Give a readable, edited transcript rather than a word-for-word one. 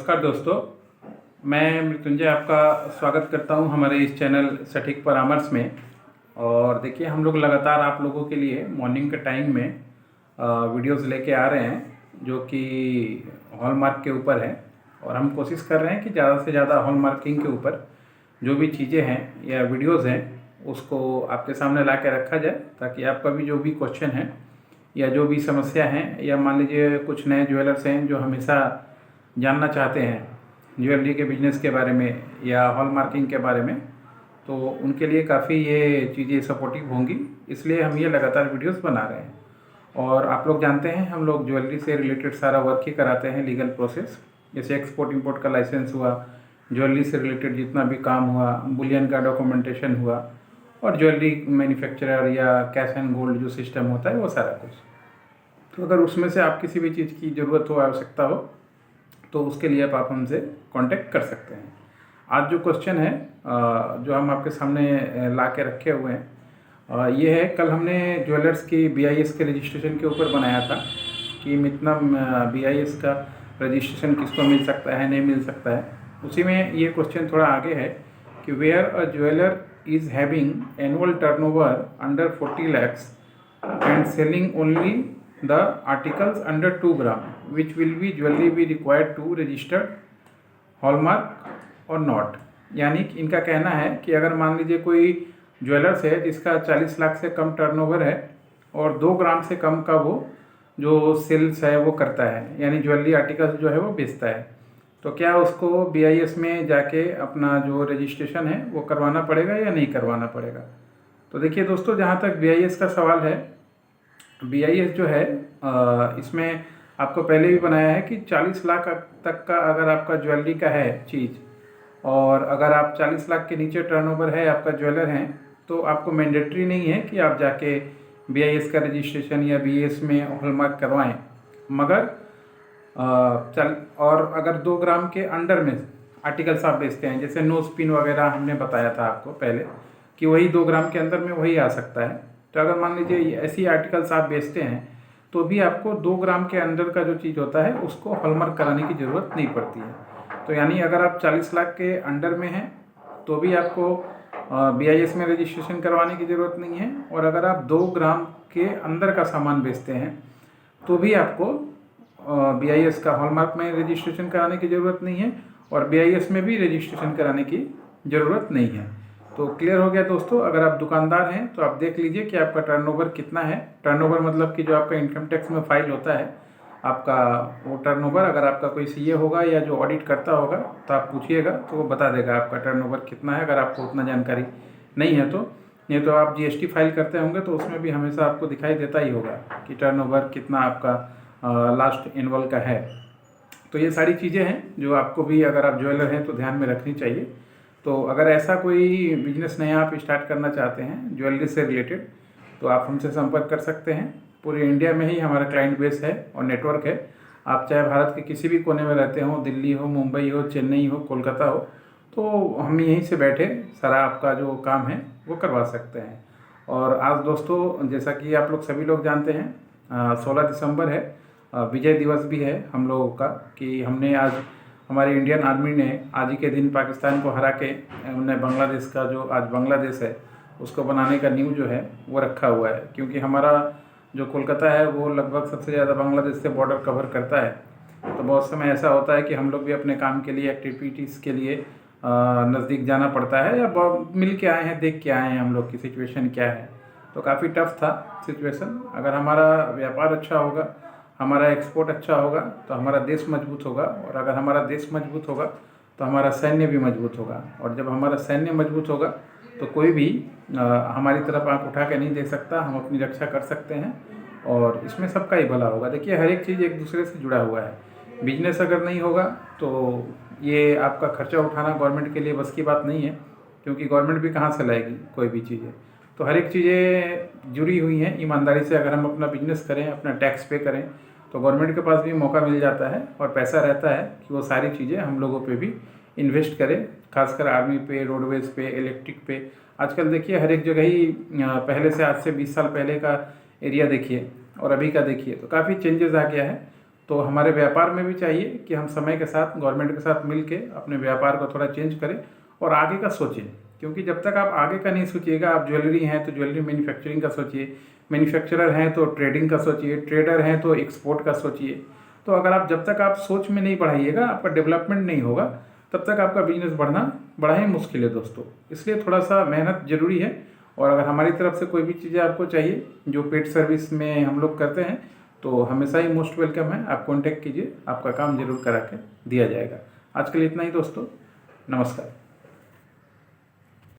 नमस्कार दोस्तों, मैं मृत्युंजय आपका स्वागत करता हूं हमारे इस चैनल सटीक परामर्श में। और देखिए, हम लोग लगातार आप लोगों के लिए मॉर्निंग के टाइम में वीडियोस लेके आ रहे हैं जो कि हॉलमार्क के ऊपर है। और हम कोशिश कर रहे हैं कि ज़्यादा से ज़्यादा हॉलमार्किंग के ऊपर जो भी चीज़ें हैं या वीडियोज़ हैं उसको आपके सामने ला के रखा जाए, ताकि आपका भी जो भी क्वेश्चन है या जो भी समस्या हैं, या मान लीजिए कुछ नए ज्वेलर्स हैं जो हमेशा जानना चाहते हैं ज्वेलरी के बिजनेस के बारे में या हॉलमार्किंग के बारे में, तो उनके लिए काफ़ी ये चीज़ें सपोर्टिव होंगी। इसलिए हम ये लगातार वीडियोस बना रहे हैं। और आप लोग जानते हैं, हम लोग ज्वेलरी से रिलेटेड सारा वर्क ही कराते हैं, लीगल प्रोसेस, जैसे एक्सपोर्ट इंपोर्ट का लाइसेंस हुआ, ज्वेलरी से रिलेटेड जितना भी काम हुआ, बुलियन का डॉक्यूमेंटेशन हुआ, और ज्वेलरी मैन्युफैक्चरर या कैश एंड गोल्ड जो सिस्टम होता है वो सारा कुछ। तो अगर उसमें से आप किसी भी चीज़ की ज़रूरत हो, आवश्यकता हो, तो उसके लिए आप हमसे कांटेक्ट कर सकते हैं। आज जो क्वेश्चन है जो हम आपके सामने ला के रखे हुए हैं, ये है, कल हमने ज्वेलर्स की BIS के रजिस्ट्रेशन के ऊपर बनाया था कि मितनम BIS का रजिस्ट्रेशन किसको मिल सकता है, नहीं मिल सकता है। उसी में ये क्वेश्चन थोड़ा आगे है कि where a jeweller is having annual turnover under 40 lakhs and selling only the articles under 2 gram, which will be jewelry be required to register hallmark और नॉट। यानी कि इनका कहना है कि अगर मान लीजिए कोई ज्वेलर्स है जिसका 40 लाख से कम टर्नओवर है और 2 ग्राम से कम का वो जो सेल्स है वो करता है, यानी ज्वेलरी आर्टिकल्स जो है वो बेचता है, तो क्या उसको BIS में जाके अपना जो रजिस्ट्रेशन है वो करवाना पड़ेगा या नहीं करवाना पड़ेगा। तो देखिए दोस्तों, जहाँ तक BIS का सवाल है, BIS जो है इसमें आपको पहले भी बनाया है कि 40 लाख तक का अगर आपका ज्वेलरी का है चीज़, और अगर आप 40 लाख के नीचे टर्नओवर है, आपका ज्वेलर हैं, तो आपको मैंडेटरी नहीं है कि आप जाके BIS का रजिस्ट्रेशन या BIS में हॉलमार्क करवाएं। मगर और अगर 2 ग्राम के अंडर में आर्टिकल्स आप बेचते हैं, जैसे नोज पिन वगैरह हमने बताया था आपको पहले कि वही 2 ग्राम के अंदर में वही आ सकता है। तो अगर मान लीजिए ऐसी आर्टिकल्स आप बेचते हैं तो भी आपको 2 ग्राम के अंदर का जो चीज़ होता है उसको हॉलमार्क कराने की ज़रूरत नहीं पड़ती है। तो यानी अगर आप 40 लाख के अंडर में हैं तो भी आपको BIS में रजिस्ट्रेशन करवाने की ज़रूरत नहीं है, और अगर आप 2 ग्राम के अंदर का सामान बेचते हैं तो भी आपको BIS का हॉलमार्क में रजिस्ट्रेशन कराने की ज़रूरत नहीं है, और BIS में भी रजिस्ट्रेशन कराने की ज़रूरत नहीं है। तो क्लियर हो गया दोस्तों। अगर आप दुकानदार हैं तो आप देख लीजिए कि आपका टर्नओवर कितना है। टर्नओवर मतलब कि जो आपका इनकम टैक्स में फाइल होता है आपका वो टर्नओवर, अगर आपका कोई CA होगा या जो ऑडिट करता होगा तो आप पूछिएगा तो वो बता देगा आपका टर्नओवर कितना है, अगर आपको उतना जानकारी नहीं है तो। नहीं तो आप GST फाइल करते होंगे तो उसमें भी हमेशा आपको दिखाई देता ही होगा कि टर्नओवर कितना आपका लास्ट एनुअल का है। तो ये सारी चीज़ें हैं जो आपको भी, अगर आप ज्वेलर हैं तो ध्यान में रखनी चाहिए। तो अगर ऐसा कोई बिजनेस नया आप स्टार्ट करना चाहते हैं ज्वेलरी से रिलेटेड, तो आप हमसे संपर्क कर सकते हैं। पूरे इंडिया में ही हमारा क्लाइंट बेस है और नेटवर्क है। आप चाहे भारत के किसी भी कोने में रहते हो, दिल्ली हो, मुंबई हो, चेन्नई हो, कोलकाता हो, तो हम यहीं से बैठे सारा आपका जो काम है वो करवा सकते हैं। और आज दोस्तों, जैसा कि आप लोग सभी लोग जानते हैं, 16 दिसंबर है, विजय दिवस भी है हम लोगों का, कि हमने आज, हमारी इंडियन आर्मी ने आज ही के दिन पाकिस्तान को हरा के उन्हें बांग्लादेश का, जो आज बांग्लादेश है, उसको बनाने का न्यू जो है वो रखा हुआ है। क्योंकि हमारा जो कोलकाता है वो लगभग सबसे ज़्यादा बांग्लादेश से बॉर्डर कवर करता है। तो बहुत समय ऐसा होता है कि हम लोग भी अपने काम के लिए, एक्टिविटीज़ के लिए नज़दीक जाना पड़ता है, या मिल के आए हैं, देख के आए हैं हम लोग की सिचुएशन क्या है। तो काफ़ी टफ था सिचुएशन। अगर हमारा व्यापार अच्छा होगा, हमारा एक्सपोर्ट अच्छा होगा, तो हमारा देश मजबूत होगा, और अगर हमारा देश मजबूत होगा तो हमारा सैन्य भी मजबूत होगा, और जब हमारा सैन्य मजबूत होगा तो कोई भी हमारी तरफ आंख उठा के नहीं देख सकता। हम अपनी रक्षा कर सकते हैं और इसमें सबका ही भला होगा। देखिए, हर एक चीज़ एक दूसरे से जुड़ा हुआ है। बिजनेस अगर नहीं होगा तो ये आपका खर्चा उठाना गवर्नमेंट के लिए बस की बात नहीं है, क्योंकि गवर्नमेंट भी कहाँ से लाएगी कोई भी चीज़ें। तो हर एक चीज़ें जुड़ी हुई हैं ईमानदारी से। अगर हम अपना बिजनेस करें, अपना टैक्स पे करें, तो गवर्नमेंट के पास भी मौका मिल जाता है और पैसा रहता है कि वो सारी चीज़ें हम लोगों पे भी इन्वेस्ट करें, खासकर आर्मी पे, रोडवेज़ पे, इलेक्ट्रिक पे। आजकल देखिए हर एक जगह ही, पहले से, आज से 20 साल पहले का एरिया देखिए और अभी का देखिए तो काफ़ी चेंजेस आ गया है। तो हमारे व्यापार में भी चाहिए कि हम समय के साथ गवर्नमेंट के साथ मिल के अपने व्यापार को थोड़ा चेंज करें और आगे का सोचें। क्योंकि जब तक आप आगे का नहीं सोचिएगा, आप ज्वेलरी हैं तो ज्वेलरी मैन्युफैक्चरिंग का सोचिए, मैन्युफैक्चरर हैं तो ट्रेडिंग का सोचिए, ट्रेडर हैं तो एक्सपोर्ट का सोचिए। तो अगर आप जब तक आप सोच में नहीं बढ़ाइएगा, आपका डेवलपमेंट नहीं होगा, तब तक आपका बिजनेस बड़ा ही मुश्किल है दोस्तों। इसलिए थोड़ा सा मेहनत ज़रूरी है। और अगर हमारी तरफ से कोई भी चीज़ें आपको चाहिए जो पेड सर्विस में हम लोग करते हैं, तो हमेशा ही मोस्ट वेलकम है। आप कॉन्टेक्ट कीजिए, आपका काम जरूर करा के दिया जाएगा। आज के लिए इतना ही दोस्तों, नमस्कार।